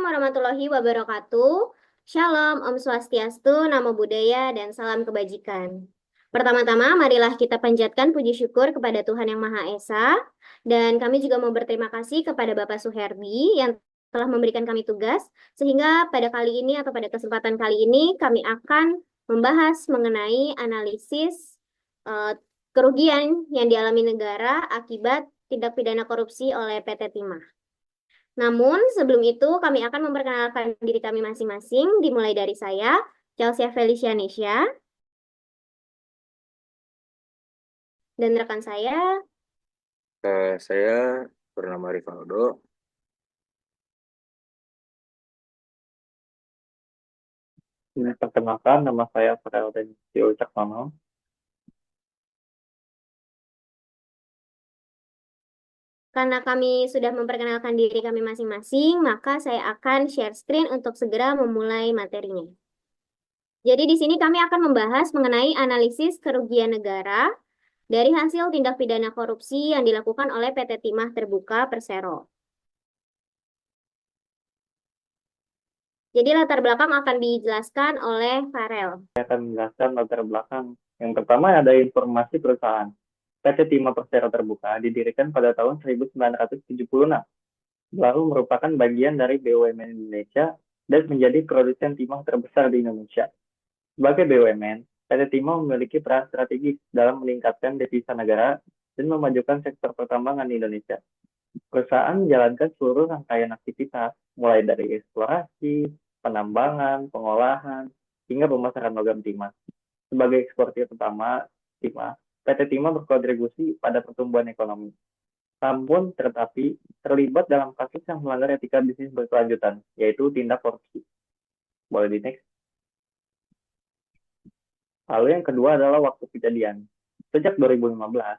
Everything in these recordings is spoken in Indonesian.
warahmatullahi wabarakatuh. Shalom, Om Swastiastu, Namo Buddhaya, dan salam kebajikan. Pertama-tama, marilah kita panjatkan puji syukur kepada Tuhan Yang Maha Esa. Dan kami juga mau berterima kasih kepada Bapak Suherdi yang telah memberikan kami tugas. Sehingga pada kali ini atau pada kesempatan kali ini kami akan membahas mengenai analisis kerugian yang dialami negara akibat tindak pidana korupsi oleh PT Timah. Namun, sebelum itu kami akan memperkenalkan diri kami masing-masing, dimulai dari saya, Chelsea Felicianisha, dan rekan saya. Saya bernama Rivaldo. Perkenalkan, nama saya Farel Dencio Caksono. Karena kami sudah memperkenalkan diri kami masing-masing, maka saya akan share screen untuk segera memulai materinya. Jadi di sini kami akan membahas mengenai analisis kerugian negara dari hasil tindak pidana korupsi yang dilakukan oleh PT Timah Terbuka Persero. Jadi latar belakang akan dijelaskan oleh Farel. Saya akan menjelaskan latar belakang. Yang pertama ada informasi perusahaan. PT Timah Persero Terbuka didirikan pada tahun 1976, lalu merupakan bagian dari BUMN Indonesia dan menjadi produsen timah terbesar di Indonesia. Sebagai BUMN, PT Timah memiliki peran strategis dalam meningkatkan devisa negara dan memajukan sektor pertambangan di Indonesia. Perusahaan menjalankan seluruh rangkaian aktivitas, mulai dari eksplorasi, penambangan, pengolahan, hingga pemasaran logam timah. Sebagai eksportir utama timah, PT Timah berkontribusi pada pertumbuhan ekonomi. Namun, tetapi terlibat dalam kasus yang melanggar etika bisnis berkelanjutan, yaitu tindak korupsi. Boleh di next. Lalu yang kedua adalah waktu kejadian. Sejak 2015,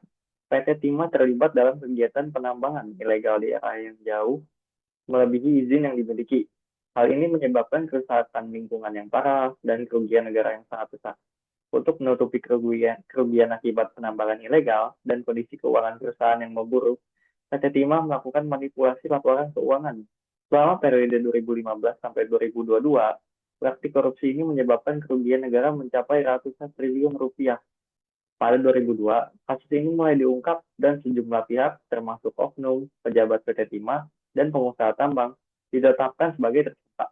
PT Timah terlibat dalam kegiatan penambangan ilegal di area yang jauh melebihi izin yang dimiliki. Hal ini menyebabkan kerusakan lingkungan yang parah dan kerugian negara yang sangat besar. Untuk menutupi kerugian akibat penambangan ilegal dan kondisi keuangan perusahaan yang memburuk, PT Timah melakukan manipulasi laporan keuangan. Selama periode 2015 sampai 2022, praktik korupsi ini menyebabkan kerugian negara mencapai ratusan triliun rupiah. Pada 2002, kasus ini mulai diungkap dan sejumlah pihak, termasuk oknum, pejabat PT Timah, dan pengusaha tambang, ditetapkan sebagai tersangka.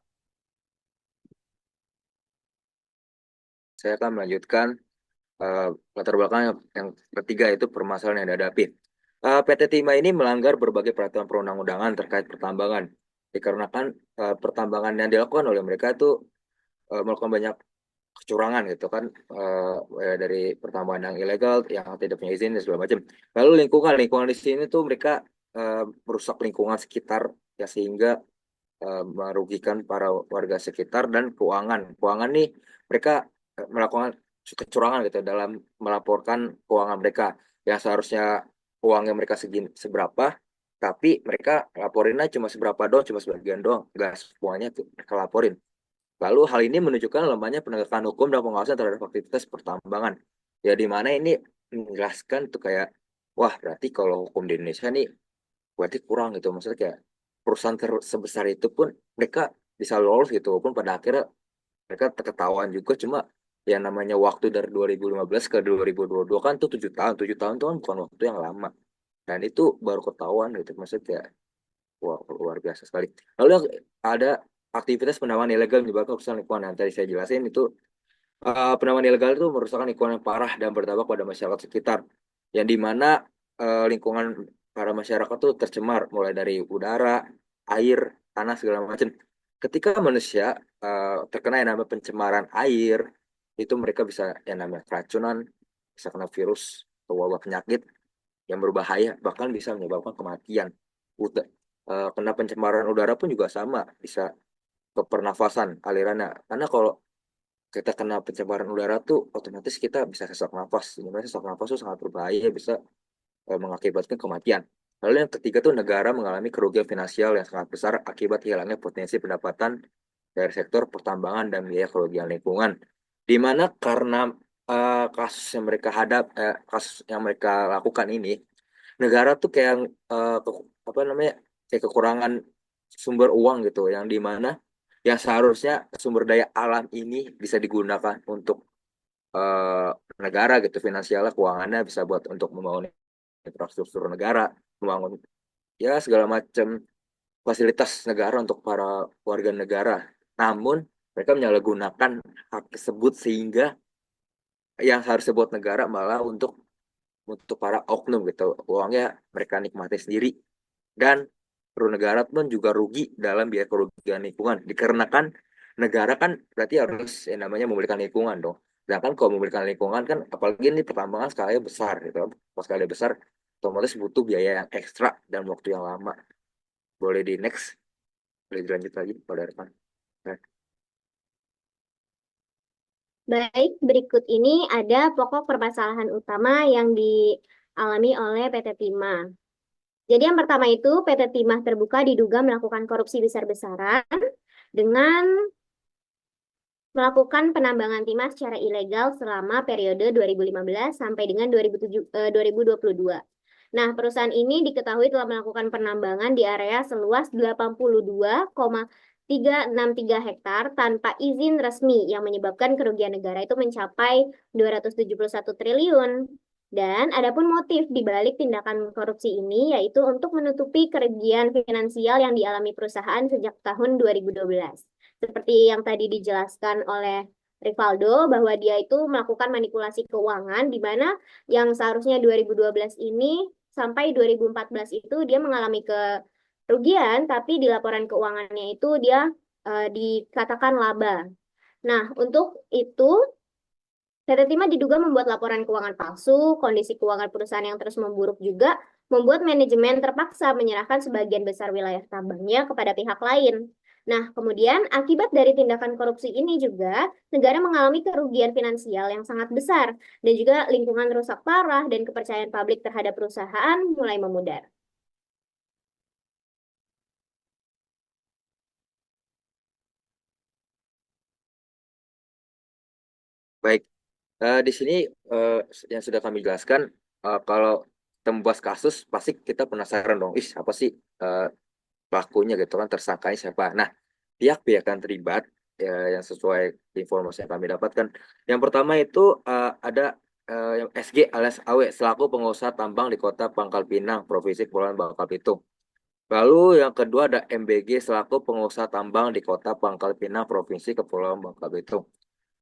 Saya akan melanjutkan latar belakang yang ketiga, itu permasalahan yang dihadapi. PT Timah ini melanggar berbagai peraturan perundang-undangan terkait pertambangan. Dikarenakan pertambangan yang dilakukan oleh mereka itu melakukan banyak kecurangan gitu kan, dari pertambangan yang ilegal, yang tidak punya izin dan segala macam. Lalu lingkungan di sini tuh mereka merusak lingkungan sekitar ya, sehingga merugikan para warga sekitar dan keuangan nih, mereka melakukan kecurangan gitu dalam melaporkan keuangan mereka, yang seharusnya uangnya mereka segini seberapa, tapi mereka laporinnya cuma seberapa doang, cuma sebagian doang, nggak semuanya tuh mereka laporin. Lalu hal ini menunjukkan lemahnya penegakan hukum dan pengawasan terhadap aktivitas pertambangan. Ya di mana ini menjelaskan tuh kayak, wah berarti kalau hukum di Indonesia nih berarti kurang gitu. Maksudnya kayak perusahaan sebesar itu pun mereka bisa lolos gitu. Walaupun pada akhirnya mereka ketahuan juga, cuma yang namanya waktu dari 2015 ke 2022 kan tuh 7 tahun. 7 tahun itu kan bukan waktu yang lama. Dan itu baru ketahuan gitu. Maksudnya kayak, wah luar biasa sekali. Lalu ada aktivitas penambangan ilegal menyebabkan kerusakan lingkungan yang tadi saya jelasin itu. Penambangan ilegal itu merusakkan lingkungan yang parah dan berdampak pada masyarakat sekitar, yang dimana lingkungan para masyarakat itu tercemar mulai dari udara, air, tanah segala macam. Ketika manusia terkena yang namanya pencemaran air, itu mereka bisa yang namanya keracunan, bisa kena virus atau wabah penyakit yang berbahaya, bahkan bisa menyebabkan kematian. Kena pencemaran udara pun juga sama, bisa ke pernafasan alirannya. Karena kalau kita kena pencemaran udara tuh otomatis kita bisa sesak nafas. Sebenarnya sesak nafas itu sangat berbahaya, bisa mengakibatkan kematian. Lalu yang ketiga tuh negara mengalami kerugian finansial yang sangat besar akibat hilangnya potensi pendapatan dari sektor pertambangan dan biaya kerugian lingkungan. Di mana karena kasus yang mereka lakukan ini, negara tuh kayak apa namanya, kayak kekurangan sumber uang gitu, yang dimana yang seharusnya sumber daya alam ini bisa digunakan untuk eh, negara gitu, finansialnya, keuangannya bisa buat untuk membangun infrastruktur negara, membangun ya segala macam fasilitas negara untuk para warga negara. Namun mereka menyalahgunakan hak tersebut sehingga yang harusnya buat negara malah untuk para oknum gitu. Uangnya mereka nikmati sendiri dan perlu negara pun juga rugi dalam biaya kerugian lingkungan. Dikarenakan negara kan berarti harus yang namanya memulihkan lingkungan dong. Sedangkan kalau memulihkan lingkungan kan apalagi ini pertambangan skalanya besar gitu. Kalau skalanya besar otomatis butuh biaya yang ekstra dan waktu yang lama. Boleh di next, boleh dilanjut lagi pada depan. Nah, Baik, berikut ini ada pokok permasalahan utama yang dialami oleh PT Timah. Jadi yang pertama itu PT Timah Terbuka diduga melakukan korupsi besar-besaran dengan melakukan penambangan timah secara ilegal selama periode 2015 sampai dengan 2022. Nah, perusahaan ini diketahui telah melakukan penambangan di area seluas 82,363 hektar tanpa izin resmi yang menyebabkan kerugian negara itu mencapai 271 triliun. Dan adapun motif di balik tindakan korupsi ini yaitu untuk menutupi kerugian finansial yang dialami perusahaan sejak tahun 2012. Seperti yang tadi dijelaskan oleh Rivaldo bahwa dia itu melakukan manipulasi keuangan di mana yang seharusnya 2012 ini sampai 2014 itu dia mengalami kerugian tapi di laporan keuangannya itu dia dikatakan laba. Nah, untuk itu PT Timah diduga membuat laporan keuangan palsu, kondisi keuangan perusahaan yang terus memburuk juga membuat manajemen terpaksa menyerahkan sebagian besar wilayah tambangnya kepada pihak lain. Nah, kemudian akibat dari tindakan korupsi ini juga negara mengalami kerugian finansial yang sangat besar dan juga lingkungan rusak parah dan kepercayaan publik terhadap perusahaan mulai memudar. baik. Di sini eh, yang sudah kami jelaskan, kalau kita membahas kasus pasti kita penasaran dong, ih apa sih eh, pelakunya gitu kan, tersangkanya siapa. Nah, pihak-pihak yang terlibat yang sesuai informasi yang kami dapatkan. Yang pertama itu ada yang SG alias AW selaku pengusaha tambang di Kota Pangkal Pinang, Provinsi Kepulauan Bangka Belitung. Lalu yang kedua ada MBG selaku pengusaha tambang di Kota Pangkal Pinang, Provinsi Kepulauan Bangka Belitung.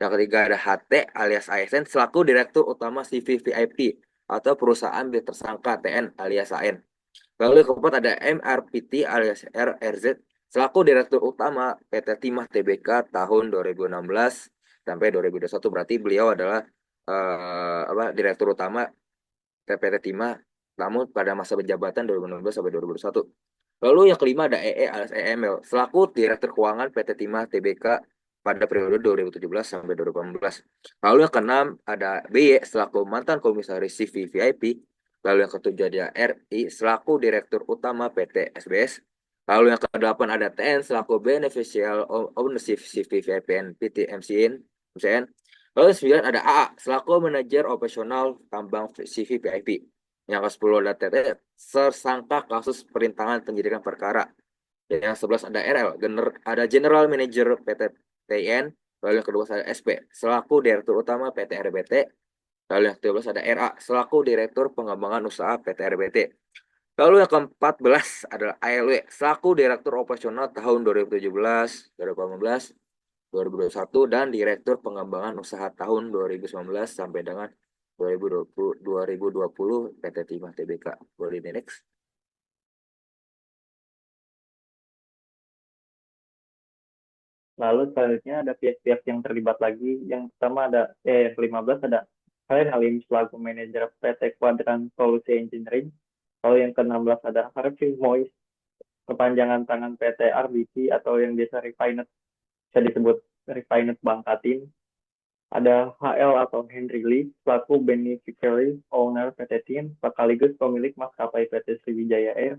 Yang ketiga ada HT alias ASN selaku Direktur Utama CVVIP atau perusahaan milik tersangka TN alias AN. Lalu yang keempat ada MRPT alias RRZ selaku Direktur Utama PT Timah Tbk tahun 2016 sampai 2021. Berarti beliau adalah Direktur Utama PT Timah namun pada masa penjabatan 2016 sampai 2021. Lalu yang kelima ada EE alias EML selaku Direktur Keuangan PT Timah Tbk pada periode 2017 sampai 2018. Lalu yang keenam ada BY selaku mantan komisaris CV VIP. Lalu yang ketujuh ada RI selaku Direktur Utama PT SBS. Lalu yang kedelapan ada TN selaku Beneficial Ownership CV VIP PT MCN. Lalu yang sembilan ada AA selaku Manajer Operasional Tambang CV VIP. Yang ke-10 ada TT tersangka kasus perintangan penyidikan perkara. Yang 11 ada RL, ada General Manager PT TIN. Lalu yang kedua ada SP, selaku Direktur Utama PT RBT. Lalu yang ke-13 ada RA, selaku Direktur Pengembangan Usaha PT RBT. Lalu yang ke-14 adalah ALW, selaku Direktur Operasional tahun 2017, 2018, 2021, dan Direktur Pengembangan Usaha tahun 2019 sampai dengan 2020 PT Timah Tbk. Boleh di next. Lalu selanjutnya ada pihak-pihak yang terlibat lagi. Yang pertama ada ke-15 ada Khalid Halim selaku manajer PT Quadrant Solusi Engineering. Lalu yang ke-16 ada Harvey Mois, kepanjangan tangan PT RBC atau yang biasa Refinet, bisa disebut Refinet Bangkatin. Ada HL atau Henry Lee selaku beneficiary owner PT TIN sekaligus pemilik maskapai PT Sriwijaya Air.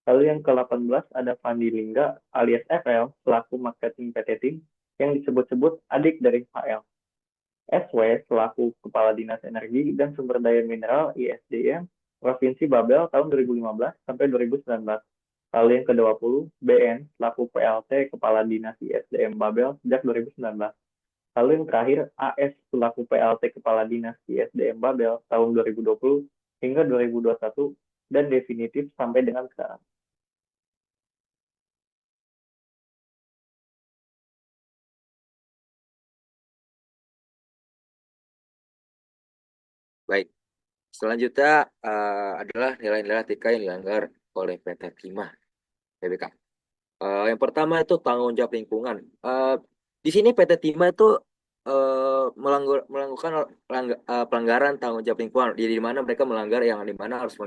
Lalu yang ke-18 ada Fandi Lingga alias FL selaku marketing PT TIN yang disebut-sebut adik dari HL. SW selaku Kepala Dinas Energi dan Sumber Daya Mineral ISDM Provinsi Babel tahun 2015 sampai 2019. Lalu yang ke-20, BN selaku PLT Kepala Dinas ISDM Babel sejak 2019. Lalu yang terakhir, AS selaku PLT Kepala Dinas ISDM Babel tahun 2020 hingga 2021 dan definitif sampai dengan sekarang. Baik, selanjutnya adalah nilai-nilai etika yang dilanggar oleh PT Timah PBK. Yang pertama itu tanggung jawab lingkungan. Di sini PT Timah itu melakukan pelanggaran tanggung jawab lingkungan, di mana mereka melanggar yang di mana harus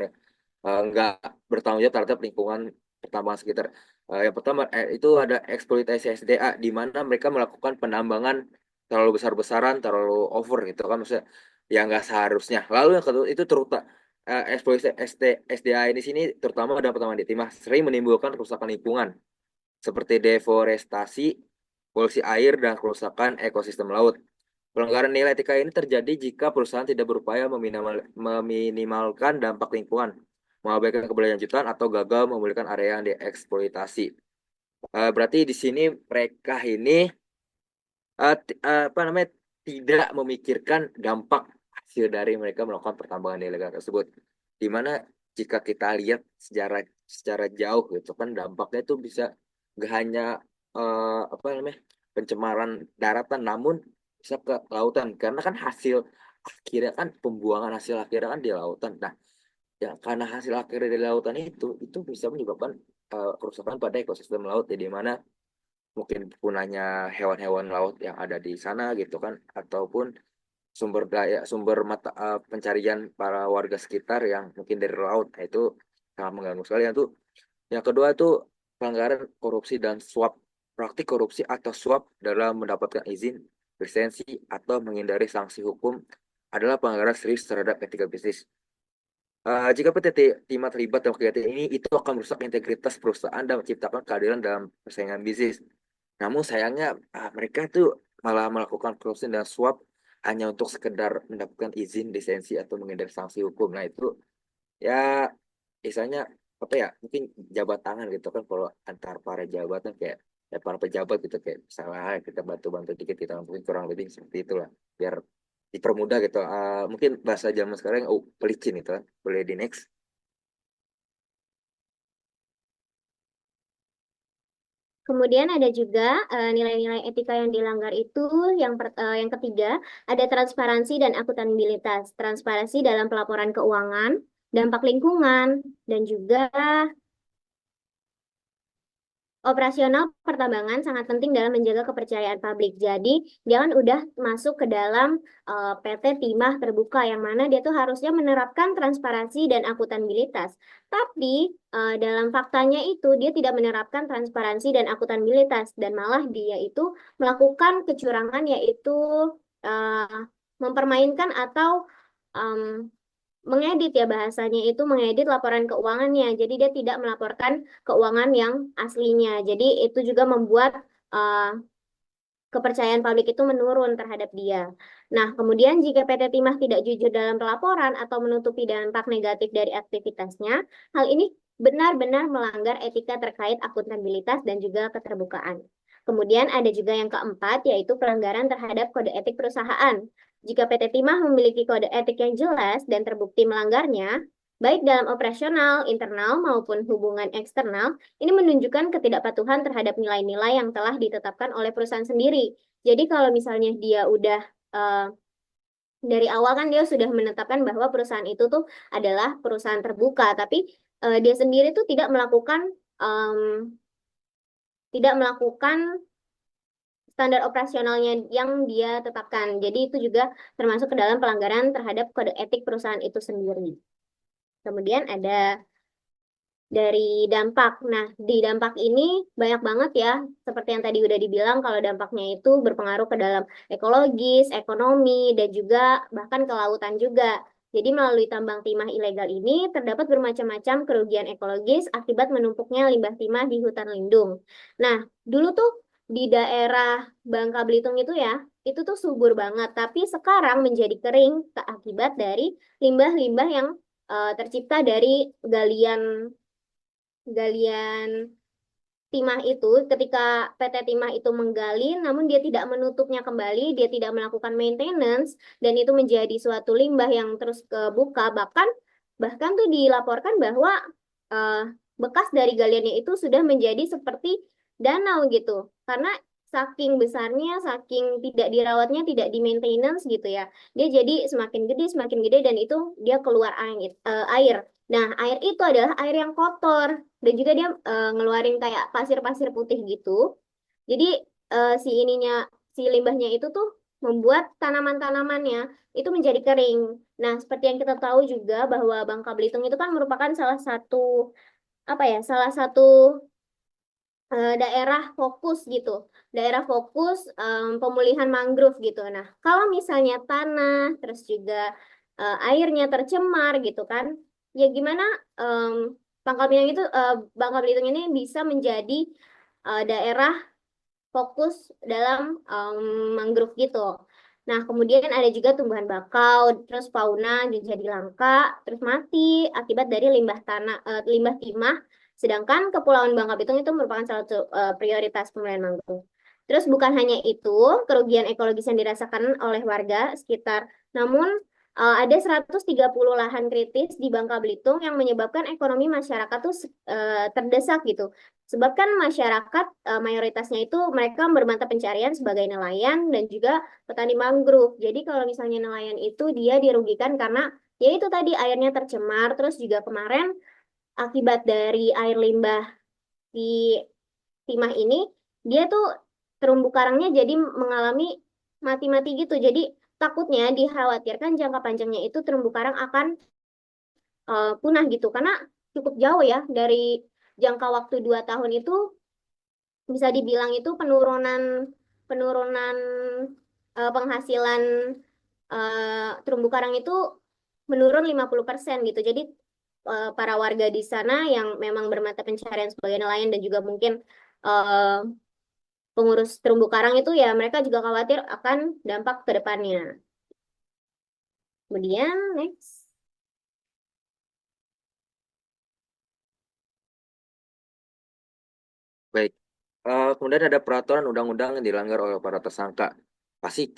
nggak bertanggung jawab terhadap lingkungan pertambangan sekitar. Yang pertama itu ada eksploitasi SDA, di mana mereka melakukan penambangan terlalu besar-besaran, terlalu over gitu kan, maksudnya yang nggak seharusnya. Lalu yang kedua itu terutama eksploitasi SDA ini sini terutama dalam pertambangan di Timah sering menimbulkan kerusakan lingkungan seperti deforestasi, polusi air, dan kerusakan ekosistem laut. Pelanggaran nilai etika ini terjadi jika perusahaan tidak berupaya meminimalkan dampak lingkungan, mengabaikan keberlanjutan, atau gagal memulihkan area yang dieksploitasi. Berarti di sini mereka ini apa namanya tidak memikirkan dampak hasil dari mereka melakukan pertambangan ilegal tersebut. Di mana jika kita lihat secara jauh gitu kan dampaknya itu bisa gak hanya apa namanya pencemaran daratan, namun bisa ke lautan karena kan hasil akhirnya kan pembuangan hasil akhirnya kan di lautan. Nah, ya karena hasil akhirnya di lautan itu bisa menyebabkan kerusakan pada ekosistem laut ya, di mana mungkin punahnya hewan-hewan laut yang ada di sana gitu kan, ataupun sumber mata pencarian para warga sekitar yang mungkin dari laut. Nah, itu sangat mengganggu sekali. Yang kedua itu pelanggaran korupsi dan suap. Praktik korupsi atau suap dalam mendapatkan izin, lisensi, atau menghindari sanksi hukum adalah pelanggaran serius terhadap etika bisnis. Jika PT Timah terlibat dalam kegiatan ini, itu akan merusak integritas perusahaan dan menciptakan keadilan dalam persaingan bisnis. Namun sayangnya mereka itu malah melakukan korupsi dan suap hanya untuk sekedar mendapatkan izin, lisensi, atau menghindari sanksi hukum. Nah itu ya misalnya apa ya mungkin jabat tangan gitu kan, kalau antar para jabatan kayak ya para pejabat gitu kayak misalnya kita bantu-bantu dikit kita mungkin kurang lebih seperti itulah biar dipermudah gitu. Mungkin bahasa zaman sekarang pelicin itu kan. Boleh di next. Kemudian ada juga nilai-nilai etika yang dilanggar itu yang ketiga ada transparansi dan akuntabilitas. Transparansi dalam pelaporan keuangan, dampak lingkungan, dan juga operasional pertambangan sangat penting dalam menjaga kepercayaan publik. Jadi, dia kan udah masuk ke dalam PT Timah Terbuka, yang mana dia tuh harusnya menerapkan transparansi dan akuntabilitas. Tapi, dalam faktanya itu, dia tidak menerapkan transparansi dan akuntabilitas, dan malah dia itu melakukan kecurangan, yaitu mempermainkan atau mengedit ya bahasanya itu mengedit laporan keuangannya. Jadi dia tidak melaporkan keuangan yang aslinya. Jadi itu juga membuat kepercayaan publik itu menurun terhadap dia. Nah, kemudian jika PT Timah tidak jujur dalam pelaporan atau menutupi dampak negatif dari aktivitasnya, hal ini benar-benar melanggar etika terkait akuntabilitas dan juga keterbukaan. Kemudian ada juga yang keempat, yaitu pelanggaran terhadap kode etik perusahaan. Jika PT Timah memiliki kode etik yang jelas dan terbukti melanggarnya, baik dalam operasional, internal, maupun hubungan eksternal, ini menunjukkan ketidakpatuhan terhadap nilai-nilai yang telah ditetapkan oleh perusahaan sendiri. Jadi kalau misalnya dia udah dari awal kan dia sudah menetapkan bahwa perusahaan itu tuh adalah perusahaan terbuka, tapi dia sendiri tuh tidak melakukan standar operasionalnya yang dia tetapkan. Jadi itu juga termasuk ke dalam pelanggaran terhadap kode etik perusahaan itu sendiri. Kemudian ada dari dampak. Nah, di dampak ini banyak banget ya, seperti yang tadi udah dibilang kalau dampaknya itu berpengaruh ke dalam ekologis, ekonomi, dan juga bahkan ke lautan juga. Jadi melalui tambang timah ilegal ini terdapat bermacam-macam kerugian ekologis akibat menumpuknya limbah timah di hutan lindung. Nah, dulu tuh di daerah Bangka Belitung itu ya, itu tuh subur banget, tapi sekarang menjadi kering akibat dari limbah-limbah yang tercipta dari galian galian timah itu, ketika PT Timah itu menggali, namun dia tidak menutupnya kembali, dia tidak melakukan maintenance, dan itu menjadi suatu limbah yang terus kebuka, bahkan bahkan tuh dilaporkan bahwa eh, bekas dari galiannya itu sudah menjadi seperti danau gitu, karena saking besarnya, saking tidak dirawatnya, tidak di maintenance gitu ya, dia jadi semakin gede, dan itu dia keluar air. Nah, air itu adalah air yang kotor dan juga dia ngeluarin kayak pasir-pasir putih gitu. Jadi si limbahnya itu tuh membuat tanaman-tanamannya itu menjadi kering. Nah, seperti yang kita tahu juga bahwa Bangka Belitung itu kan merupakan salah satu apa ya, salah satu daerah fokus gitu, daerah fokus pemulihan mangrove gitu. Nah, kalau misalnya tanah, terus juga airnya tercemar gitu kan, ya gimana em, Bangka Belitung ini bisa menjadi daerah fokus dalam mangrove gitu. Nah, kemudian ada juga tumbuhan bakau, terus fauna jadi langka, terus mati akibat dari limbah timah. Sedangkan Kepulauan Bangka Belitung itu merupakan salah satu prioritas pemulihan mangrove. Terus bukan hanya itu, kerugian ekologis yang dirasakan oleh warga sekitar, namun ada 130 lahan kritis di Bangka Belitung yang menyebabkan ekonomi masyarakat tuh terdesak gitu. Sebab kan masyarakat mayoritasnya itu mereka bermata pencarian sebagai nelayan dan juga petani mangrove. Jadi kalau misalnya nelayan itu dia dirugikan karena ya itu tadi airnya tercemar, terus juga kemarin akibat dari air limbah di timah ini dia tuh terumbu karangnya jadi mengalami mati-mati gitu. Jadi takutnya dikhawatirkan jangka panjangnya itu terumbu karang akan punah gitu karena cukup jauh ya dari jangka waktu 2 tahun itu bisa dibilang itu penurunan penurunan penghasilan terumbu karang itu menurun 50% gitu. Jadi para warga di sana yang memang bermata pencarian sebagai nelayan dan juga mungkin eh, pengurus terumbu karang itu ya mereka juga khawatir akan dampak ke depannya. Kemudian next. Baik. Kemudian ada peraturan undang-undang yang dilanggar oleh para tersangka. Pasti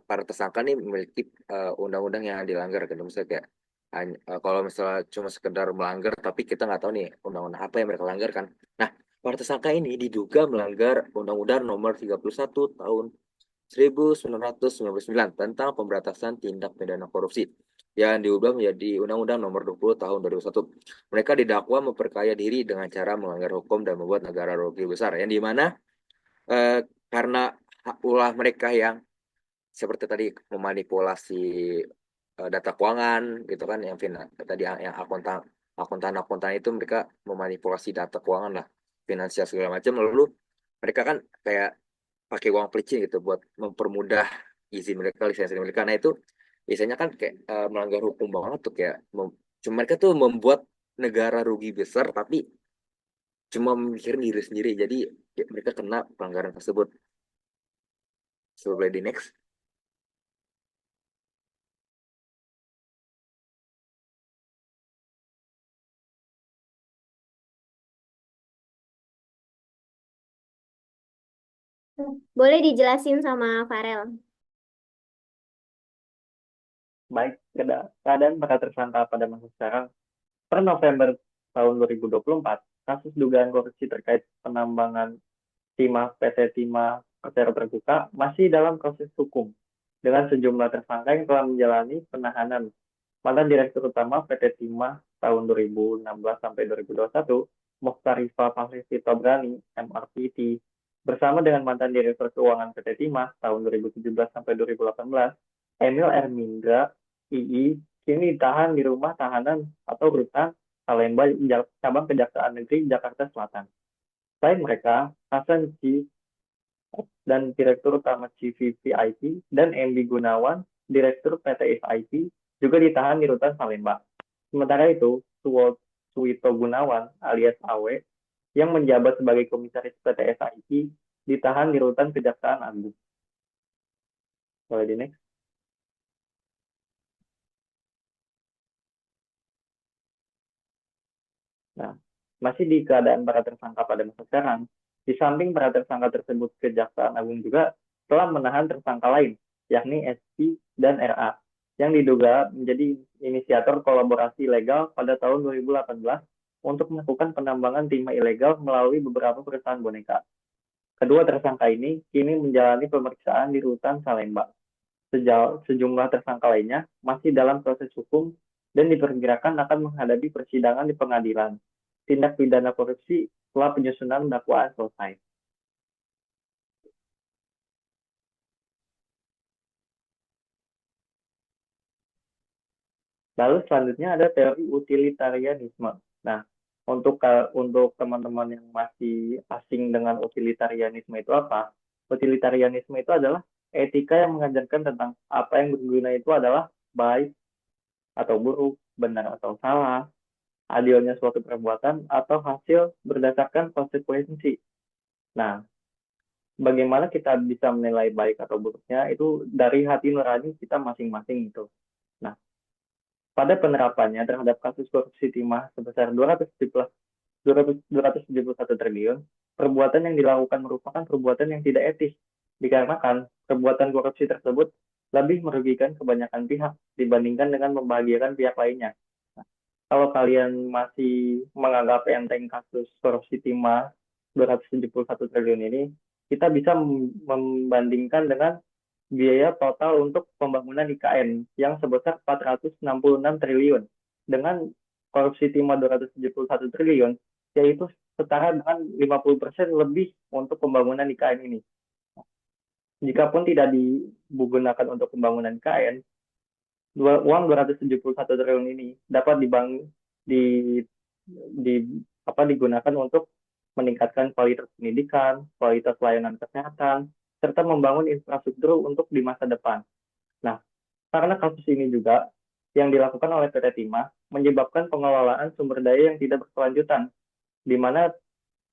para tersangka nih memiliki undang-undang yang dilanggar kan. Misalnya kayak kalau misalnya cuma sekedar melanggar, tapi kita nggak tahu nih undang-undang apa yang mereka langgar kan. Nah, para tersangka ini diduga melanggar Undang-Undang Nomor 31 Tahun 1999 tentang pemberantasan tindak pidana korupsi yang diubah menjadi Undang-Undang Nomor 20 Tahun 2001. Mereka didakwa memperkaya diri dengan cara melanggar hukum dan membuat negara rugi besar, yang dimana eh, karena ulah mereka yang seperti tadi memanipulasi data keuangan gitu kan, yang tadi yang akuntan itu mereka memanipulasi data keuangan lah, finansial segala macam, lalu mereka kan kayak pakai uang pelicin gitu buat mempermudah izin mereka, lisensi mereka. Nah itu biasanya kan kayak melanggar hukum banget tuh, kayak cuma mereka tuh membuat negara rugi besar tapi cuma mikirin diri sendiri. Jadi ya, mereka kena pelanggaran tersebut. So, boleh di next. Boleh dijelasin sama Farel. Baik, keadaan para tersangka pada masa sekarang. Per November tahun 2024, kasus dugaan korupsi terkait penambangan timah PT Timah Persero Terbuka masih dalam proses hukum dengan sejumlah tersangka yang telah menjalani penahanan. Mantan Direktur Utama PT Timah tahun 2016 sampai 2021, Mukhtarifa Fahri Tobrani, MRPT, bersama dengan mantan Direktur Keuangan PT Timah tahun 2017 sampai 2018, Emil Ermindra, II, kini ditahan di rumah tahanan atau rutan Salemba, cabang Kejaksaan Negeri Jakarta Selatan. Selain mereka, Hasan C. dan Direktur Utama CVVIP dan MB Gunawan, Direktur PT FIP, juga ditahan di rutan Salemba. Sementara itu, Suwito Gunawan alias Awe yang menjabat sebagai komisaris PT FIP ditahan di rutan Kejaksaan Agung. Boleh di next. Nah, Masih di keadaan para tersangka pada masa sekarang, di samping para tersangka tersebut, Kejaksaan Agung juga telah menahan tersangka lain, yakni SP dan RA, yang diduga menjadi inisiator kolaborasi ilegal pada tahun 2018 untuk melakukan penambangan timah ilegal melalui beberapa perusahaan boneka. Kedua tersangka ini kini menjalani pemeriksaan di Rutan Salemba. Sejumlah tersangka lainnya masih dalam proses hukum dan diperkirakan akan menghadapi persidangan di pengadilan tindak pidana korupsi setelah penyusunan dakwaan selesai. Lalu selanjutnya ada teori utilitarianisme. Nah, untuk teman-teman yang masih asing dengan utilitarianisme itu apa? Utilitarianisme itu adalah etika yang mengajarkan tentang apa yang berguna itu adalah baik atau buruk, benar atau salah, adilnya suatu perbuatan, atau hasil berdasarkan konsekuensi. Nah, bagaimana kita bisa menilai baik atau buruknya itu dari hati nurani kita masing-masing itu. Nah, pada penerapannya terhadap kasus korupsi timah sebesar 271 triliun, perbuatan yang dilakukan merupakan perbuatan yang tidak etis, dikarenakan perbuatan korupsi tersebut lebih merugikan kebanyakan pihak dibandingkan dengan membahagiakan pihak lainnya. Nah, kalau kalian masih menganggap enteng kasus korupsi timah 271 triliun ini, kita bisa membandingkan dengan biaya total untuk pembangunan IKN yang sebesar 466 triliun dengan korupsi timah 271 triliun, yaitu setara dengan 50% lebih untuk pembangunan IKN ini. Jikapun tidak digunakan untuk pembangunan IKN, uang 271 triliun ini dapat di, di digunakan untuk meningkatkan kualitas pendidikan, kualitas layanan kesehatan, serta membangun infrastruktur untuk di masa depan. Nah, karena kasus ini juga yang dilakukan oleh PT Timah menyebabkan pengelolaan sumber daya yang tidak berkelanjutan, di mana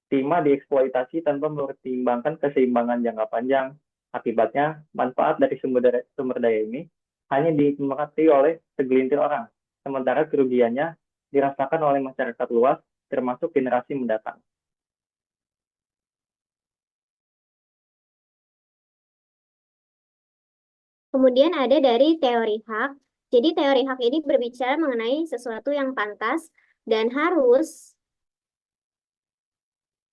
timah dieksploitasi tanpa mempertimbangkan keseimbangan jangka panjang. Akibatnya, manfaat dari sumber daya ini hanya dinikmati oleh segelintir orang, sementara kerugiannya dirasakan oleh masyarakat luas, termasuk generasi mendatang. Kemudian ada dari teori hak. Jadi teori hak ini berbicara mengenai sesuatu yang pantas dan harus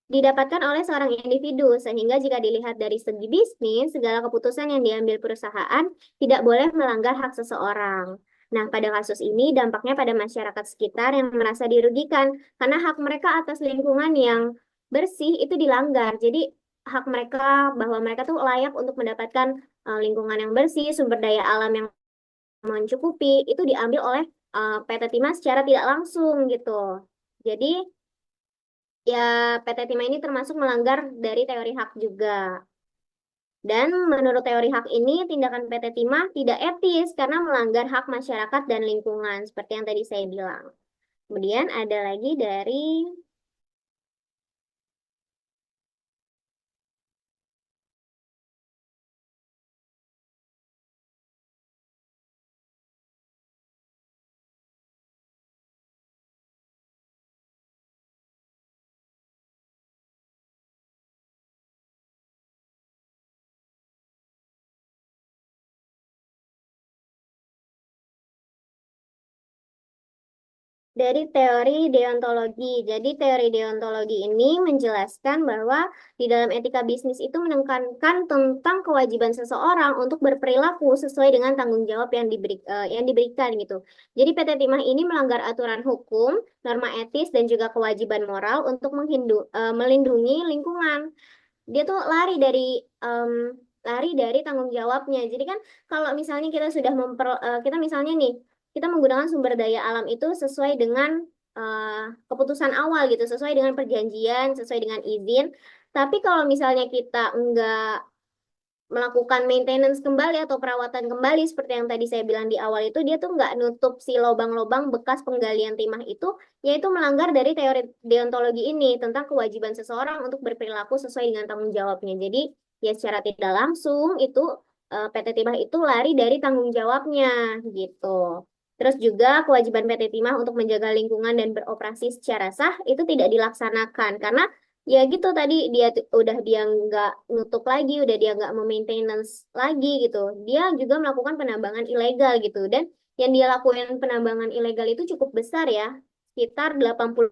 didapatkan oleh seorang individu, sehingga jika dilihat dari segi bisnis, segala keputusan yang diambil perusahaan tidak boleh melanggar hak seseorang. Nah, pada kasus ini dampaknya pada masyarakat sekitar yang merasa dirugikan karena hak mereka atas lingkungan yang bersih itu dilanggar. Jadi hak mereka bahwa mereka tuh layak untuk mendapatkan lingkungan yang bersih, sumber daya alam yang mencukupi itu diambil oleh PT Timah secara tidak langsung gitu. Jadi ya PT Timah ini termasuk melanggar dari teori hak juga. Dan menurut teori hak ini, tindakan PT Timah tidak etis karena melanggar hak masyarakat dan lingkungan, seperti yang tadi saya bilang. Kemudian ada lagi dari teori deontologi. Jadi teori deontologi ini menjelaskan bahwa di dalam etika bisnis itu menekankan tentang kewajiban seseorang untuk berperilaku sesuai dengan tanggung jawab yang diberikan gitu. Jadi PT Timah ini melanggar aturan hukum, norma etis dan juga kewajiban moral untuk melindungi lingkungan. Dia tuh lari dari tanggung jawabnya. Jadi kan kalau misalnya kita sudah kita misalnya nih kita menggunakan sumber daya alam itu sesuai dengan keputusan awal gitu, sesuai dengan perjanjian, sesuai dengan izin. Tapi kalau misalnya kita enggak melakukan maintenance kembali atau perawatan kembali seperti yang tadi saya bilang di awal itu, dia tuh nggak nutup si lubang-lubang bekas penggalian timah itu, yaitu melanggar dari teori deontologi ini tentang kewajiban seseorang untuk berperilaku sesuai dengan tanggung jawabnya. Jadi ya secara tidak langsung itu PT Timah itu lari dari tanggung jawabnya gitu. Terus juga kewajiban PT Timah untuk menjaga lingkungan dan beroperasi secara sah itu tidak dilaksanakan karena ya gitu tadi dia nggak nutup lagi, udah dia nggak maintenance lagi gitu. Dia juga melakukan penambangan ilegal gitu dan yang dia lakukan penambangan ilegal itu cukup besar ya, sekitar 82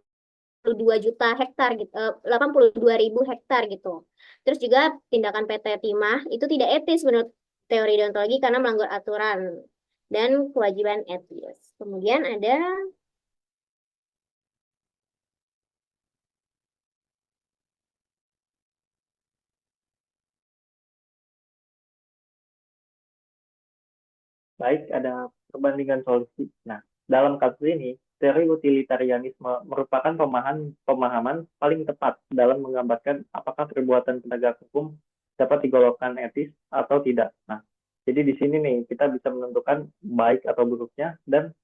juta hektar gitu, 82 ribu hektar gitu. Terus juga tindakan PT Timah itu tidak etis menurut teori deontologi karena melanggar aturan dan kewajiban etis. Kemudian ada Baik, ada perbandingan solusi. Nah, dalam kasus ini, teori utilitarianisme merupakan pemahaman paling tepat dalam menggambarkan apakah perbuatan penegak hukum dapat digolongkan etis atau tidak. Nah, jadi di sini nih kita bisa menentukan baik atau buruknya dan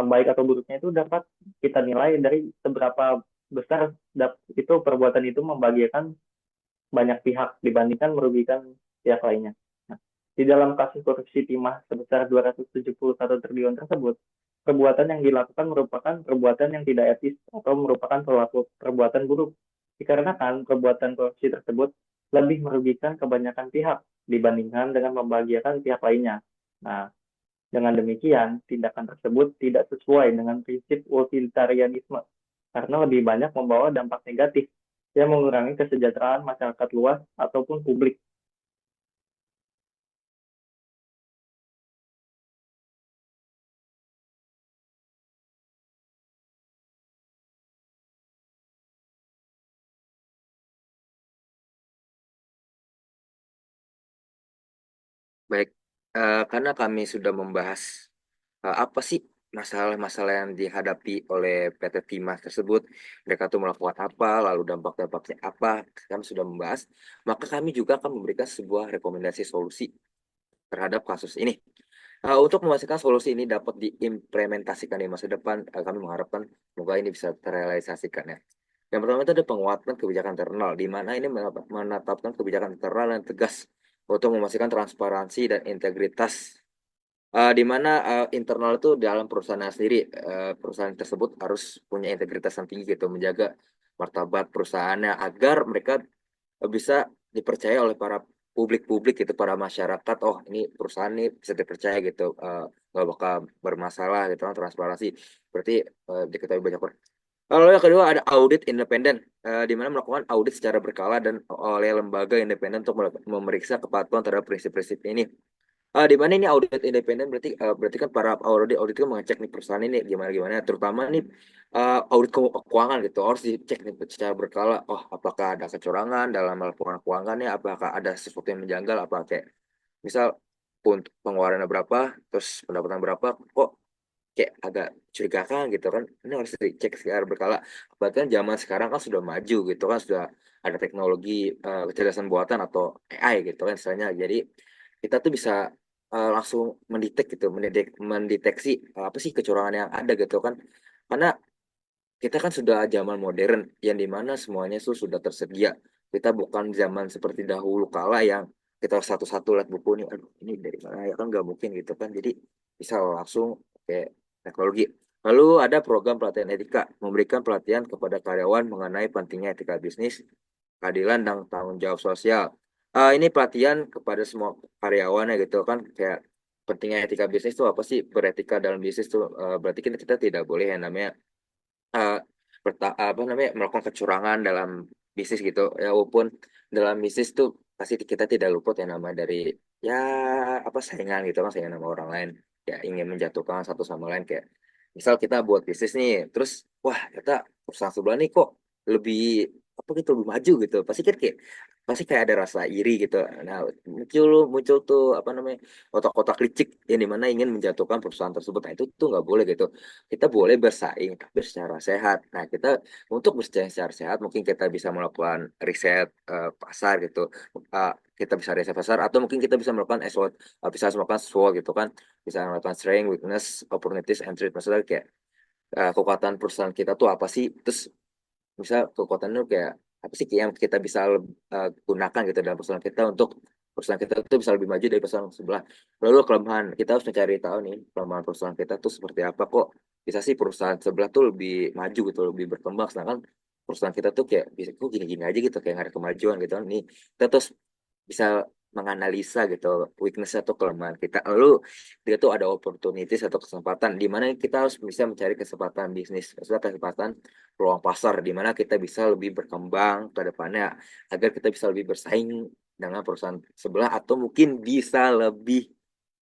baik atau buruknya itu dapat kita nilai dari seberapa besar itu perbuatan itu membahagiakan banyak pihak dibandingkan merugikan pihak lainnya. Nah, di dalam kasus korupsi timah sebesar 271 triliun tersebut, perbuatan yang dilakukan merupakan perbuatan yang tidak etis atau merupakan suatu perbuatan buruk. Dikarenakan perbuatan korupsi tersebut lebih merugikan kebanyakan pihak dibandingkan dengan membahagiakan pihak lainnya. Nah, dengan demikian, tindakan tersebut tidak sesuai dengan prinsip utilitarianisme karena lebih banyak membawa dampak negatif yang mengurangi kesejahteraan masyarakat luas ataupun publik. Baik, karena kami sudah membahas apa sih masalah-masalah yang dihadapi oleh PT Timah tersebut, mereka tuh melakukan apa, lalu dampak-dampaknya apa, kami sudah membahas, maka kami juga akan memberikan sebuah rekomendasi solusi terhadap kasus ini. Untuk memastikan solusi ini dapat diimplementasikan di masa depan, kami mengharapkan semoga ini bisa terrealisasikan ya. Yang pertama itu ada penguatan kebijakan internal, di mana ini menetapkan kebijakan internal yang tegas untuk memastikan transparansi dan integritas. Di mana internal itu dalam perusahaan sendiri, perusahaan tersebut harus punya integritas yang tinggi gitu, menjaga martabat perusahaannya agar mereka bisa dipercaya oleh para publik gitu, para masyarakat. Oh, ini perusahaan ini bisa dipercaya gitu, nggak bakal bermasalah gitu kan, transparansi. Berarti diketahui banyak orang. Lalu yang kedua ada audit independen, di mana melakukan audit secara berkala dan oleh lembaga independen untuk memeriksa kepatuhan terhadap prinsip-prinsip ini. Di mana ini audit independen berarti kan para audit itu mengecek nih perusahaan ini gimana gimana, terutama nih audit keuangan gitu harus dicek nih secara berkala. Oh, apakah ada kecurangan dalam laporan keuangannya, apakah ada sesuatu yang menjanggal, apa kayak misal untuk pengeluarannya berapa, terus pendapatan berapa, kok kayak agak curigakan gitu kan, ini harus dicek secara berkala. Bahkan zaman sekarang kan sudah maju gitu kan, sudah ada teknologi kecerdasan buatan atau AI gitu kan istilahnya. Jadi kita tuh bisa langsung gitu, mendeteksi apa sih kecurangan yang ada gitu kan. Karena kita kan sudah zaman modern yang dimana semuanya itu sudah tersedia. Kita bukan zaman seperti dahulu kala yang kita satu-satu lihat buku ini, aduh ini dari mana ya kan, nggak mungkin gitu kan. Jadi bisa langsung kayak teknologi. Lalu ada program pelatihan etika, memberikan pelatihan kepada karyawan mengenai pentingnya etika bisnis, keadilan dan tanggung jawab sosial. Ini pelatihan kepada semua karyawan ya gitu kan, kayak pentingnya etika bisnis itu apa sih, beretika dalam bisnis tuh berarti kita tidak boleh yang namanya eh, apa namanya melakukan kecurangan dalam bisnis gitu ya, walaupun dalam bisnis tuh pasti kita tidak luput yang nama dari ya apa saingan gitu kan, saingan sama orang lain ya, ingin menjatuhkan satu sama lain. Kayak misal kita buat bisnis nih, terus wah kita perusahaan sebelah nih kok lebih apa gitu, lebih maju gitu, pasti kayak ada rasa iri gitu. Nah, muncul tuh apa namanya, otak-otak licik yang dimana ingin menjatuhkan perusahaan tersebut. Nah, itu tuh nggak boleh gitu. Kita boleh bersaing tapi secara sehat. Nah, kita untuk bersaing secara sehat mungkin kita bisa melakukan riset pasar gitu. Kita bisa riset pasar atau mungkin kita bisa melakukan SWOT, bisa melakukan SWOT gitu kan. Bisa melakukan strength, weakness, opportunities, and threat. Maksudnya kayak kekuatan perusahaan kita tuh apa sih? Terus misal kekuatan itu kayak apa sih yang kita bisa gunakan gitu dalam perusahaan kita untuk perusahaan kita tuh bisa lebih maju dari perusahaan sebelah. Lalu kelemahan, kita harus mencari tahu nih kelemahan perusahaan kita tuh seperti apa, kok bisa sih perusahaan sebelah tuh lebih maju gitu, lebih berkembang, sedangkan perusahaan kita tuh kayak bisa kok gini-gini aja gitu, kayak nggak ada kemajuan gitu kan. Nih kita terus bisa menganalisa gitu weakness atau kelemahan kita. Lalu dia tuh ada opportunities atau kesempatan di mana kita harus bisa mencari kesempatan bisnis, maksudnya kesempatan peluang pasar di mana kita bisa lebih berkembang ke depannya agar kita bisa lebih bersaing dengan perusahaan sebelah atau mungkin bisa lebih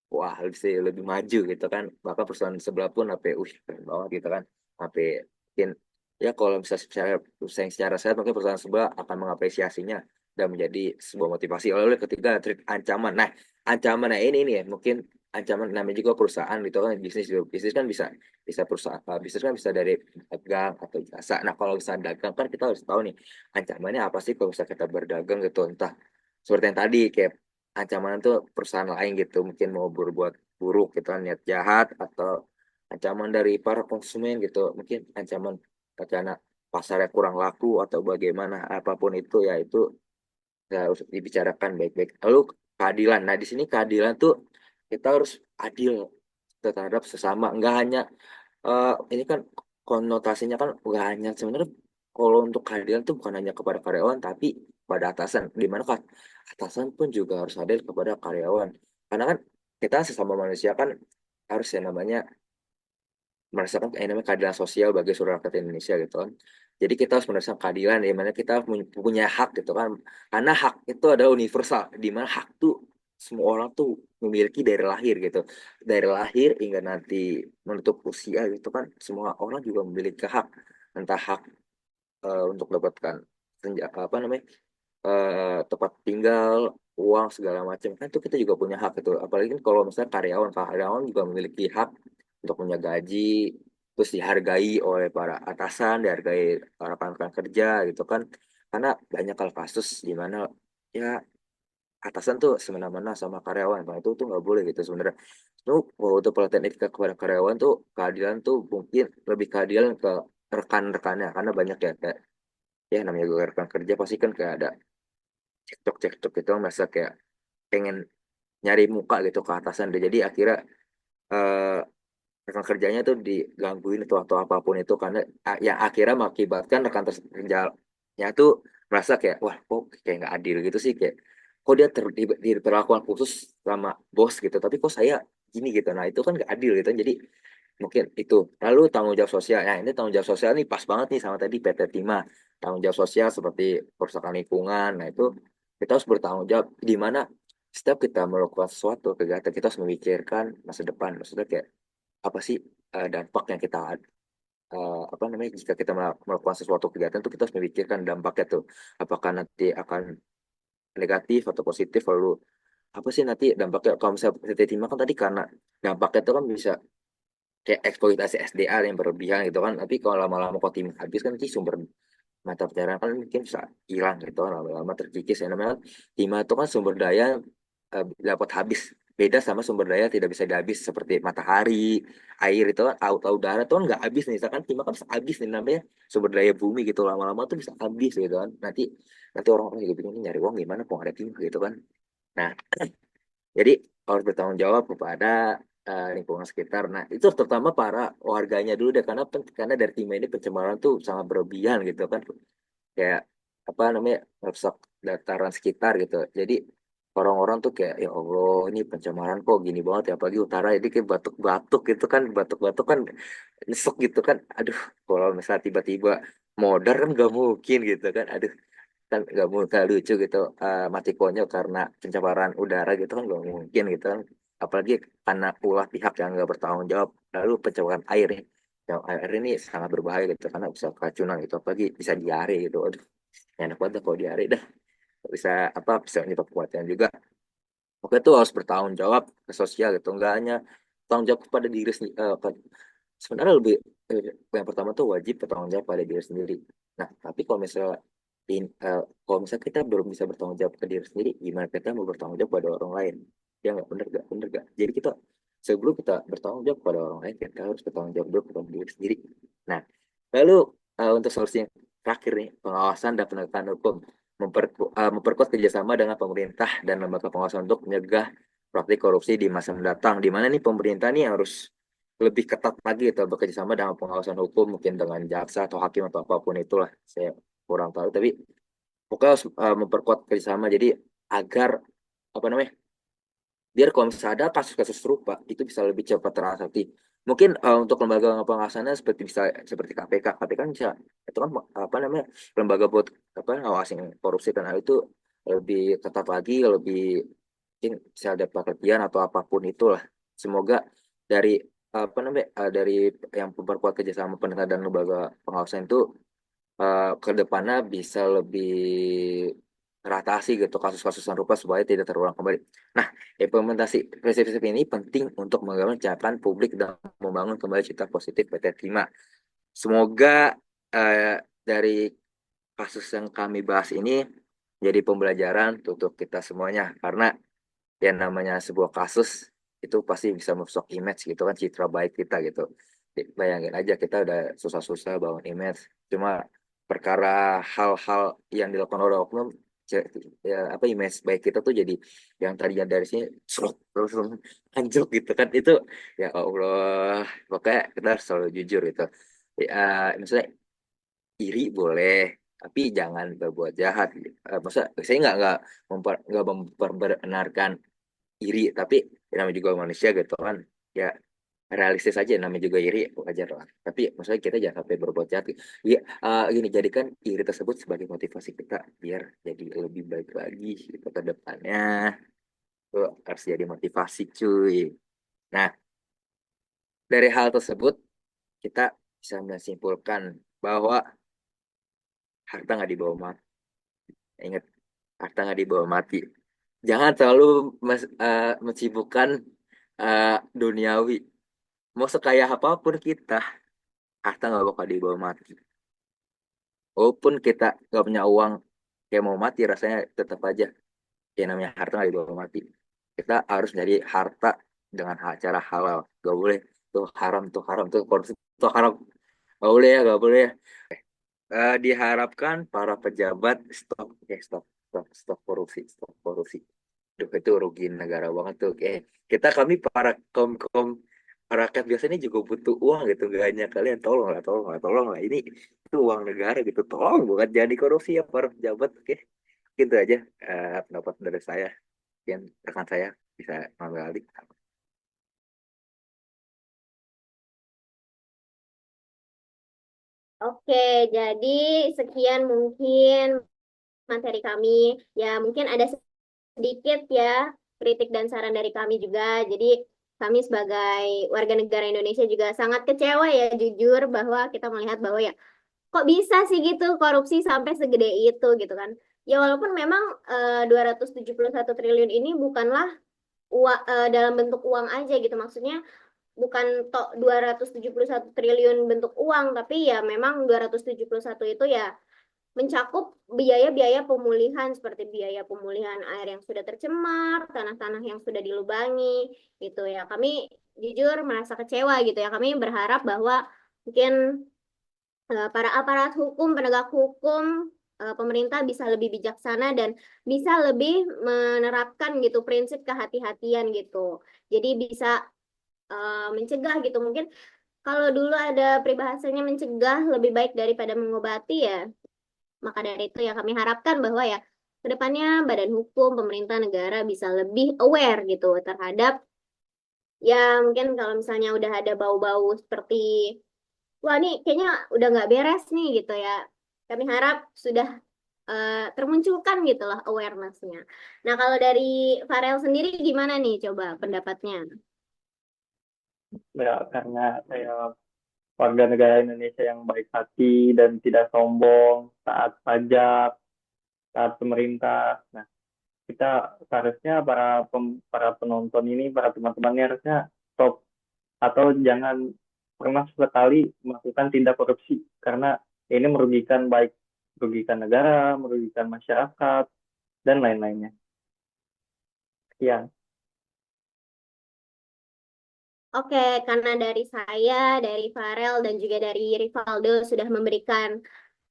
wah bisa lebih maju gitu kan, bahkan perusahaan sebelah pun sampai keren banget gitu kan, sampai mungkin ya kalau misalnya secara bersaing secara sehat mungkin perusahaan sebelah akan mengapresiasinya dan menjadi sebuah motivasi. Lalu yang ketiga trik ancaman. Nah ancaman, nah ini ya mungkin ancaman namanya juga perusahaan gitu kan, bisnis bisnis kan bisa bisa perusahaan bisnis kan bisa dari dagang atau jasa. Nah kalau bisa dagang kan kita harus tahu nih ancamannya apa sih kalau bisa kita berdagang gitu, entah seperti yang tadi kayak ancaman itu perusahaan lain gitu mungkin mau berbuat buruk gitu kan, niat jahat, atau ancaman dari para konsumen gitu mungkin ancaman karena pasarnya kurang laku atau bagaimana, apapun itu ya itu ya harus dibicarakan baik-baik. Lalu keadilan, nah di sini keadilan tuh kita harus adil terhadap sesama, enggak hanya ini kan konotasinya kan enggak hanya sebenarnya, kalau untuk keadilan tuh bukan hanya kepada karyawan tapi pada atasan, di mana kan atasan pun juga harus adil kepada karyawan, karena kan kita sesama manusia kan harus ya namanya merasakan namanya keadilan sosial bagi seluruh rakyat Indonesia gitu kan. Jadi kita harus merasakan keadilan di mana kita punya hak gitu kan. Karena hak itu adalah universal, di mana hak tuh semua orang tuh memiliki dari lahir gitu. Dari lahir hingga nanti menutup usia gitu kan, semua orang juga memiliki hak. Entah hak untuk mendapatkan apa namanya tempat tinggal, uang segala macam kan itu kita juga punya hak itu. Apalagi kan kalau misalnya karyawan juga memiliki hak untuk punya gaji, terus dihargai oleh para atasan, dihargai para rekan-rekan kerja gitu kan. Karena banyak hal kasus di mana ya atasan tuh semena-mena sama karyawan, nah itu tuh nggak boleh gitu sebenarnya. Itu kalau untuk pelatihan etika kepada karyawan tuh keadilan tuh mungkin lebih keadilan ke rekan-rekannya, karena banyak ya kayak ya namanya gue rekan kerja pasti kan kayak ada cekcok-cekcok gitu, merasa kayak pengen nyari muka gitu ke atasan deh. Jadi akhirnya eh, rekan kerjanya tuh digangguin atau apapun itu, karena yang akhirnya mengakibatkan rekan kerjanya tuh merasa kayak wah kok kayak nggak adil gitu sih, kayak kok dia diperlakukan khusus sama bos gitu tapi kok saya gini gitu. Nah itu kan nggak adil gitu, jadi mungkin itu. Lalu tanggung jawab sosial, nah ini tanggung jawab sosial nih pas banget nih sama tadi PT Timah, tanggung jawab sosial seperti perusahaan lingkungan. Nah itu kita harus bertanggung jawab di mana setiap kita melakukan sesuatu kegiatan kita harus memikirkan masa depan, maksudnya kayak apa sih dampak yang kita apa namanya jika kita melakukan sesuatu kegiatan itu kita harus memikirkan dampaknya tuh, apakah nanti akan negatif atau positif. Lalu apa sih nanti dampaknya kalau misalnya PT Timah kan tadi karena dampaknya itu kan bisa kayak eksploitasi SDA yang berlebihan gitu kan, tapi kalau lama-lama kok tim habis kan nanti sumber mata pencarian kan mungkin bisa hilang gitu kan, lama-lama terkikis ya namanya kan. Timah itu kan sumber daya dapat habis, beda sama sumber daya tidak bisa dihabis seperti matahari, air itu kan udara itu kan nggak habis nih, misalkan timah kan bisa habis nih namanya sumber daya bumi gitu, lama-lama tuh bisa habis gitu kan. Nanti nanti orang-orang juga bingung nih nyari uang gimana kok nggak ada timah gitu kan. Nah jadi harus bertanggung jawab kepada lingkungan sekitar. Nah, itu terutama para warganya dulu deh, karena karena dari timah ini pencemaran tuh sangat berlebihan gitu kan. Kayak apa namanya merusak dataran sekitar gitu. Jadi orang-orang tuh kayak ya Allah ini pencemaran kok gini banget ya, apalagi utara jadi kayak batuk-batuk gitu kan, batuk-batuk kan nyesek gitu kan. Aduh, kalau misalnya tiba-tiba modar kan gak mungkin gitu kan. Aduh, kan gak lucu gitu, mati konyol karena pencemaran udara gitu kan gak mungkin gitu kan, apalagi karena ulah pihak yang gak bertanggung jawab. Lalu pencemaran air nih, yang air ini sangat berbahaya gitu karena bisa keracunan gitu, apalagi bisa diare gitu. Aduh enak banget dah kalau diare dah, bisa apa bisa menyebabkan kematian juga. Oke itu harus bertanggung jawab ke sosial gitu, nggak hanya tanggung jawab kepada diri sendiri. Sebenarnya lebih yang pertama tuh wajib bertanggung jawab pada diri sendiri. Nah tapi kalau misalnya kalau misalnya kita belum bisa bertanggung jawab ke diri sendiri, gimana kita mau bertanggung jawab pada orang lain? Ya nggak, bener gak, bener gak? Jadi kita sebelum kita bertanggung jawab pada orang lain, kita harus bertanggung jawab dulu kepada diri sendiri. Nah, lalu untuk solusi yang terakhir nih, pengawasan dan penegakan hukum. memperkuat kerjasama dengan pemerintah dan lembaga pengawasan untuk mencegah praktik korupsi di masa mendatang. Di mana nih pemerintah nih harus lebih ketat lagi gitu bekerjasama dengan pengawasan hukum, mungkin dengan jaksa atau hakim atau apapun itulah. Saya kurang tahu, tapi pokoknya harus memperkuat kerjasama. Jadi agar apa namanya, biar kalau misalnya ada kasus-kasus serupa itu bisa lebih cepat teratasi. Mungkin untuk lembaga pengawasannya seperti bisa seperti KPK. KPK kan bisa, itu kan apa namanya, lembaga buat apa ngawasin korupsi, kan. Hal itu lebih ketat lagi, lebih mungkin bisa ada pengertian atau apapun itulah. Semoga dari apa namanya, dari yang memperkuat kerjasama pemerintah dan lembaga pengawasan itu ke depannya bisa lebih teratasi gitu kasus-kasus serupa supaya tidak terulang kembali. Nah, implementasi prinsip-prinsip ini penting untuk menggambarkan kesejahteraan publik dan membangun kembali citra positif PT Timah. Semoga dari kasus yang kami bahas ini jadi pembelajaran untuk kita semuanya, karena yang namanya sebuah kasus itu pasti bisa merusak image gitu kan, citra baik kita gitu. Bayangin aja kita udah susah-susah bangun image, cuma perkara hal-hal yang dilakukan oleh oknum, ya apa, image baik kita tuh jadi yang tadinya dari sini terus anjlok gitu kan. Itu ya Allah, pokoknya kita harus selalu jujur gitu. Ya, misalnya iri boleh, tapi jangan berbuat jahat. Maksudnya saya nggak memperbenarkan iri, tapi ya namanya juga manusia gitu kan, ya realistis aja, namanya juga iri, wajar lah. Tapi maksudnya kita jangan sampai berbuat jahat. Ya, gini, jadikan iri tersebut sebagai motivasi kita biar jadi lebih baik lagi gitu ke depannya. Itu harus jadi motivasi, cuy. Nah, dari hal tersebut kita bisa menyimpulkan bahwa harta nggak dibawa mati. Ingat, harta nggak dibawa mati. Jangan terlalu mensibukkan duniawi. Mau sekaya apapun kita, harta nggak bakal dibawa mati. Walaupun kita nggak punya uang, kayak mau mati rasanya tetap aja. Ya namanya harta nggak dibawa mati. Kita harus nyari harta dengan cara halal. Gak boleh tuh haram, tuh korupsi, tuh haram. Gak boleh ya, gak boleh ya. Diharapkan para pejabat stop korupsi, stop korupsi. Duh, itu rugi negara banget tuh. Kami para kaum kaum rakyat biasanya juga butuh uang gitu. Gak hanya kalian, tolonglah, tolonglah, tolonglah. Ini itu uang negara gitu. Tolong, bukan jadi korupsi ya para pejabat. Oke, gitu aja pendapat dari saya. Mungkin rekan saya bisa mengambil alih. Oke, jadi sekian mungkin materi kami. Ya, mungkin ada sedikit ya kritik dan saran dari kami juga. Jadi kami sebagai warga negara Indonesia juga sangat kecewa ya, jujur, bahwa kita melihat bahwa ya kok bisa sih gitu korupsi sampai segede itu gitu kan. Ya walaupun memang 271 triliun ini bukanlah dalam bentuk uang aja gitu, maksudnya bukan 271 triliun bentuk uang, tapi ya memang 271 itu ya mencakup biaya-biaya pemulihan seperti biaya pemulihan air yang sudah tercemar, tanah-tanah yang sudah dilubangi gitu ya. Kami jujur merasa kecewa gitu ya. Kami berharap bahwa mungkin para aparat hukum, penegak hukum, pemerintah bisa lebih bijaksana dan bisa lebih menerapkan gitu prinsip kehati-hatian gitu. Jadi bisa mencegah gitu. Mungkin kalau dulu ada peribahasanya mencegah lebih baik daripada mengobati ya. Maka dari itu ya kami harapkan bahwa ya kedepannya badan hukum, pemerintah negara bisa lebih aware gitu terhadap ya mungkin kalau misalnya udah ada bau-bau seperti wah nih kayaknya udah nggak beres nih gitu ya. Kami harap sudah termunculkan gitu lah awareness-nya. Nah kalau dari Farel sendiri gimana nih coba pendapatnya? Ya, karena saya warga negara Indonesia yang baik hati dan tidak sombong, taat pajak, taat pemerintah. Nah, kita seharusnya para penonton ini, para teman-teman ini harusnya stop atau jangan pernah sekali melakukan tindak korupsi karena ini merugikan negara, merugikan masyarakat dan lain-lainnya. Ya, Oke, karena dari saya, dari Farel dan juga dari Rivaldo sudah memberikan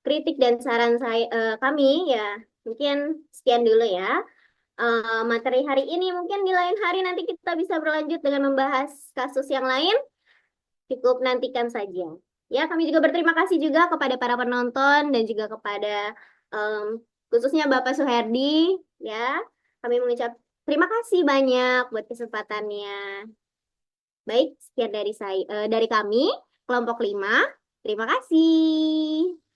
kritik dan saran kami ya. Mungkin sekian dulu ya. Materi hari ini. Mungkin di lain hari nanti kita bisa berlanjut dengan membahas kasus yang lain. Cukup nantikan saja. Ya, kami juga berterima kasih juga kepada para penonton dan juga kepada khususnya Bapak Suherdi. Ya, kami mengucap terima kasih banyak buat kesempatannya. Baik, sekian dari kami, kelompok 5. Terima kasih.